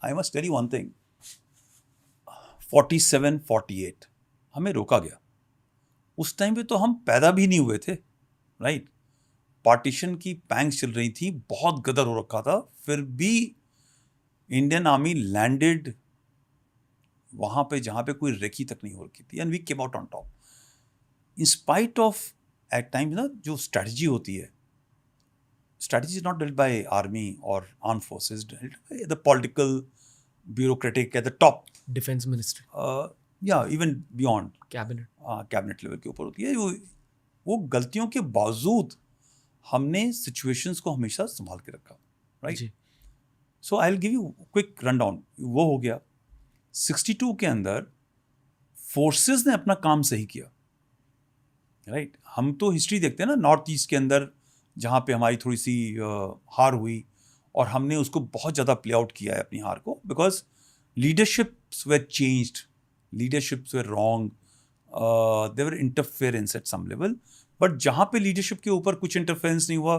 I must tell you one thing, 47, 48 हमें रोका गया। उस टाइम पे तो हम पैदा भी नहीं हुए थे, राइट? पार्टीशन की पैंग्स चल रही थी, बहुत गदर हो रखा था, फिर भी इंडियन आर्मी लैंडेड वहां पे जहां पे कोई रेकी तक नहीं हो रखी थी, and we came out on top in spite of eight times ना जो स्ट्रेटजी होती है, strategy is not dealt by army or armed forces, dealt by the political bureaucratic at the top, defence ministry, yeah, even beyond cabinet. Cabinet level के ऊपर होती है। वो गलतियों के बावजूद हमने सिचुएशंस को हमेशा संभाल के रखा, राइट? जी. So I will give you quick rundown. वो हो गया 62 के अंदर फोर्सेस ने अपना काम सही किया, राइट? हम तो हिस्ट्री देखते हैं ना, नॉर्थ ईस्ट के अंदर जहाँ पे हमारी थोड़ी सी हार हुई, और हमने उसको बहुत ज़्यादा प्ले आउट किया है अपनी हार को, because leaderships were changed, leaderships were wrong, their interference at some level. But जहाँ पे लीडरशिप के ऊपर कुछ इंटरफेरेंस नहीं हुआ,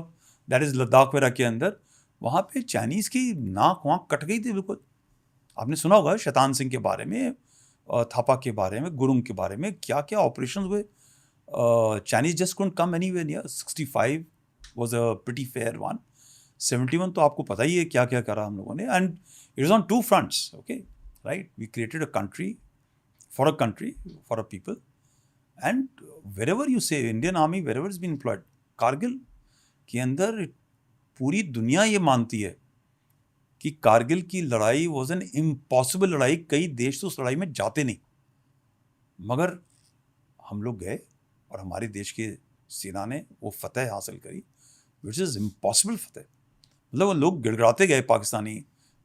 दैट इज़ लद्दाख वगैरह के अंदर, वहाँ पे चाइनीज़ की नाक वहाँ कट गई थी बिल्कुल। आपने सुना होगा शैतान सिंह के बारे में, थापा के बारे में, गुरुंग के बारे में, क्या क्या ऑपरेशन हुए। Chinese just couldn't come anywhere near. 65 was a pretty fair one. 71 तो आपको पता ही है क्या क्या करा हम लोगों ने, and it was on two fronts, okay, right? We created a country, for a people, and wherever you say Indian Army, wherever it's been employed, Kargil के अंदर पूरी दुनिया ये मानती है कि कारगिल की लड़ाई was an impossible लड़ाई, कई देश तो उस लड़ाई में जाते नहीं, मगर हम लोग गए और हमारे देश के सेना ने वो फतेह हासिल करी, विच इज़ इम्पॉसिबल फतेह। मतलब वो लोग गिड़गिड़ाते गए पाकिस्तानी,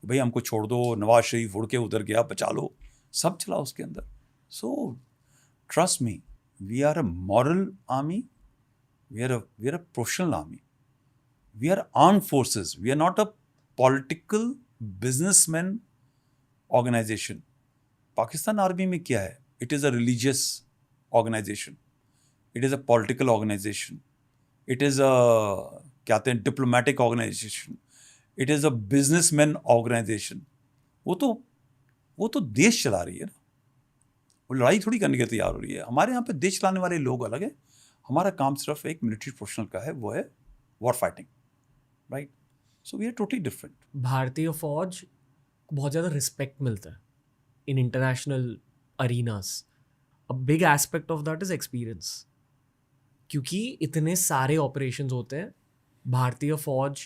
भाई हमको छोड़ दो, नवाज शरीफ उड़ के उधर गया, बचा लो, सब चला उसके अंदर। So trust me, we are a moral army, we are a professional army, we are armed forces, we are not a political businessman organisation. Pakistan army में क्या है? It is a religious organisation, it is a political organization, it is a क्या कहते हैं diplomatic organisation, it is a businessman organisation. वो तो देश चला रही है ना, वो लड़ाई थोड़ी करने के लिए तैयार हो रही है। हमारे यहाँ पे देश चलाने वाले लोग अलग हैं, हमारा काम सिर्फ एक मिलिट्री प्रोफेशनल का है, वो है war fighting, right? So we are totally different. भारतीय फौज को बहुत ज़्यादा रिस्पेक्ट मिलता है in international arenas. A big aspect of that is experience, क्योंकि इतने सारे ऑपरेशंस होते हैं भारतीय फौज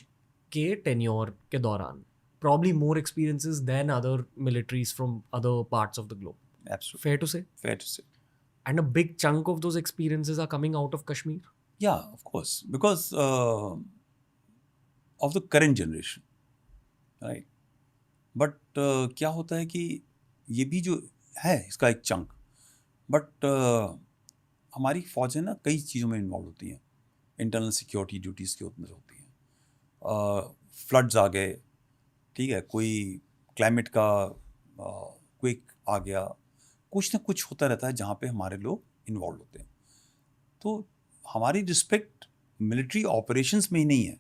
के टेन्योर के दौरान. Probably more experiences than other militaries from other parts of the globe. Absolutely. Fair to say? Fair to say. And a big chunk of those experiences are coming out of Kashmir. Yeah, of course, because of the current generation, right? But क्या होता है कि ये भी जो है इसका एक चंक, बट हमारी फौजें ना कई चीज़ों में इन्वॉल्व होती हैं, इंटरनल सिक्योरिटी ड्यूटीज़ के अंदर होती हैं, फ्लड्स आ गए, ठीक है, कोई क्लाइमेट का क्विक आ गया, कुछ ना कुछ होता रहता है जहाँ पे हमारे लोग इन्वॉल्व होते हैं। तो हमारी रिस्पेक्ट मिलिट्री ऑपरेशंस में ही नहीं है,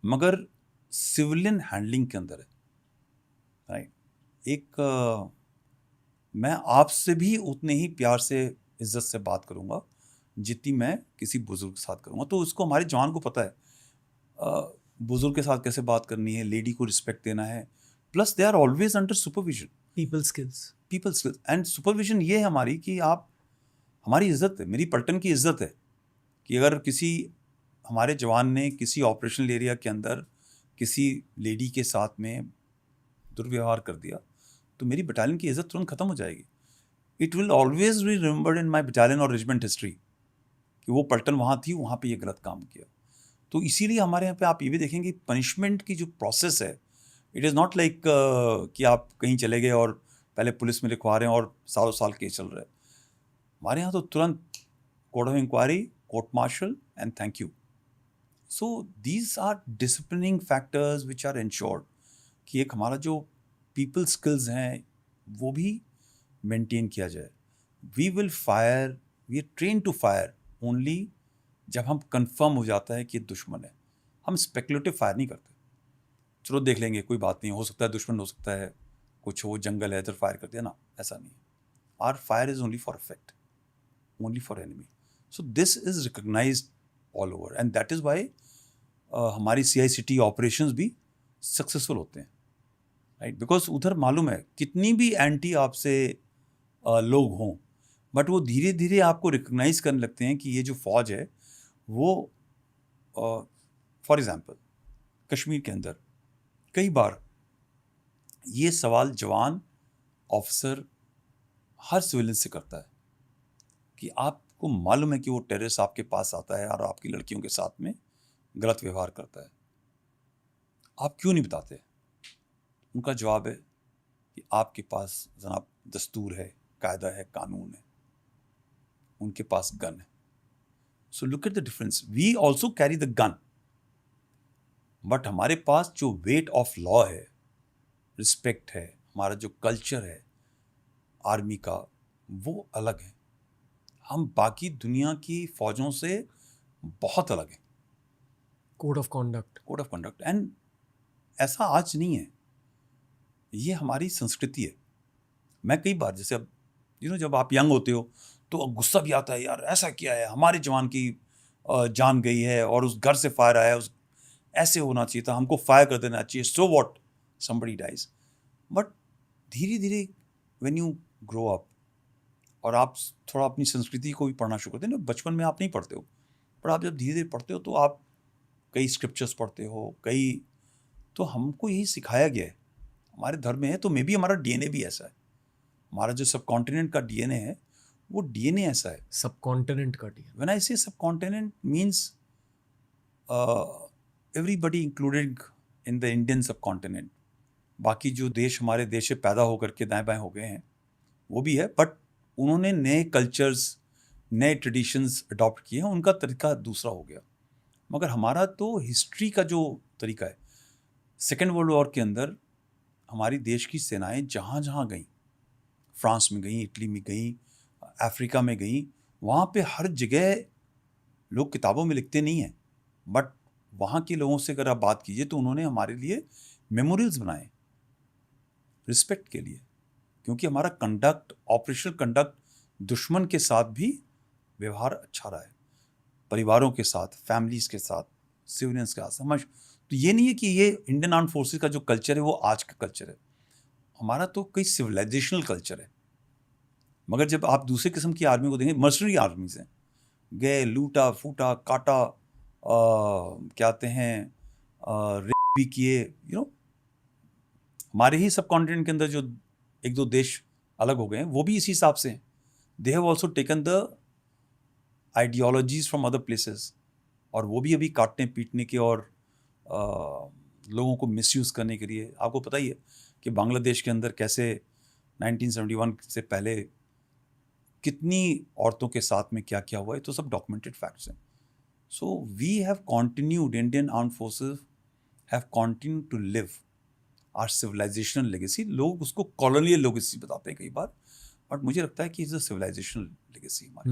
मगर सिविलियन हैंडलिंग के अंदर है, राइट? एक मैं आपसे भी उतने ही प्यार से, इज्जत से बात करूँगा जितनी मैं किसी बुजुर्ग के साथ करूँगा। तो उसको हमारे जवान को पता है बुजुर्ग के साथ कैसे बात करनी है, लेडी को रिस्पेक्ट देना है, plus they are always under supervision. People skills and supervision ये है हमारी कि आप, हमारी इज्जत है, मेरी पलटन की इज्जत है कि अगर किसी हमारे जवान ने किसी ऑपरेशनल एरिया के अंदर किसी लेडी के साथ में दुर्व्यवहार कर दिया, तो मेरी बटालियन की इज्जत तुरंत खत्म हो जाएगी। It will always be remembered in my battalion और रेजिमेंट हिस्ट्री कि वो पलटन वहाँ थी, वहाँ पे ये गलत काम किया। तो इसीलिए हमारे यहाँ पे आप ये भी देखेंगे पनिशमेंट की जो प्रोसेस है, इट इज़ नॉट लाइक कि आप कहीं चले गए और पहले पुलिस में लिखवा रहे हैं और सालों साल केस चल रहा है। हमारे यहाँ तो तुरंत court of inquiry, court martial and thank you. So these are disciplining factors which are ensured कि एक हमारा जो पीपल स्किल्स हैं वो भी मेंटेन किया जाए। We will fire, we are train to fire only जब हम कंफर्म हो जाता है कि दुश्मन है। हम स्पेकुलेटिव फायर नहीं करते, चलो देख लेंगे, कोई बात नहीं, हो सकता है दुश्मन हो सकता है, कुछ वो जंगल है इधर फायर कर दिया ना, ऐसा नहीं है. Our fire is only for effect, only for enemy. So this is recognised all over and that is why हमारी CICT ऑपरेशंस भी सक्सेसफुल होते हैं, राइट. बिकॉज उधर मालूम है कितनी भी एंटी आपसे लोग हों, बट वो धीरे धीरे आपको रिकग्नाइज करने लगते हैं कि ये जो फौज है वो, फॉर एग्जांपल कश्मीर के अंदर कई बार ये सवाल जवान ऑफिसर हर सिविलियन से करता है कि आपको मालूम है कि वो टेररिस्ट आपके पास आता है और आपकी लड़कियों के साथ में गलत व्यवहार करता है, आप क्यों नहीं बताते? उनका जवाब है कि आपके पास जनाब दस्तूर है, कायदा है, कानून है, उनके पास गन है. So look at the difference. We also carry the gun, but हमारे पास जो वेट ऑफ लॉ है, रिस्पेक्ट है, हमारा जो कल्चर है आर्मी का, वो अलग है. हम बाकी दुनिया की फौजों से बहुत अलग हैं. Code of conduct. एंड ऐसा आज नहीं है, ये हमारी संस्कृति है. मैं कई बार, जैसे अब जब आप यंग होते हो तो गुस्सा भी आता है, यार ऐसा क्या है, हमारे जवान की जान गई है और उस घर से फायर आया, उस ऐसे होना चाहिए था, हमको फायर कर देना चाहिए, so what, somebody dies. But धीरे धीरे व्हेन यू ग्रो अप और आप थोड़ा अपनी संस्कृति को भी पढ़ना शुरू करते हैं ना, बचपन में आप नहीं पढ़ते हो, पर आप जब धीरे धीरे पढ़ते हो तो आप कई स्क्रिप्चर्स पढ़ते हो, तो हमको यही सिखाया गया है, हमारे धर्म में है, तो मे बी हमारा DNA भी ऐसा है. हमारा जो सब कॉन्टिनेंट का DNA है वो DNA ऐसा है. सब कॉन्टिनेंट का DNA. व्हेन आई से सब continent means everybody included in the Indian सब कॉन्टिनेंट. बाकी जो देश हमारे देश से पैदा होकर के दाएं बाएं हो गए हैं वो भी है, बट उन्होंने नए कल्चर्स, नए ट्रेडिशंस अडॉप्ट किए हैं, उनका तरीका दूसरा हो गया. मगर हमारा तो हिस्ट्री का जो तरीका है, सेकेंड वर्ल्ड वॉर के अंदर हमारी देश की सेनाएं जहाँ जहाँ गईं, फ्रांस में गईं, इटली में गईं, अफ्रीका में गईं, वहाँ पे हर जगह लोग किताबों में लिखते नहीं हैं, बट वहाँ के लोगों से अगर आप बात कीजिए तो उन्होंने हमारे लिए मेमोरियल्स बनाए रिस्पेक्ट के लिए, क्योंकि हमारा कंडक्ट, ऑपरेशनल कंडक्ट दुश्मन के साथ भी व्यवहार अच्छा रहा है, परिवारों के साथ, फैमिलीज़ के साथ, सिविलियंस के साथ समझ. तो ये नहीं है कि ये इंडियन आर्म फोर्सेस का जो कल्चर है वो आज का कल्चर है, हमारा तो कई सिविलाइजेशनल कल्चर है. मगर जब आप दूसरे किस्म की आर्मी को देखें, मर्सनरी आर्मीज हैं, गए, लूटा फूटा काटा, क्या कहते हैं, रेप भी किए, हमारे ही सब कॉन्टिनेंट के अंदर जो एक दो देश अलग हो गए हैं वो भी इसी हिसाब से हैं. They have also taken the ideologies from other places, और वो भी अभी काटने पीटने के और लोगों को मिसयूज़ करने के लिए. आपको पता ही है कि बांग्लादेश के अंदर कैसे 1971 से पहले कितनी औरतों के साथ में क्या क्या हुआ है, तो सब डॉक्यूमेंटेड फैक्ट्स हैं. So we have continued, Indian arm forces have continued to live our civilisational legacy. लोग उसको कॉलोनियल लेगेसी बताते हैं कई बार, बट मुझे लगता है कि इट्स अ सिविलाइजेशनल लेगेसी हमारी.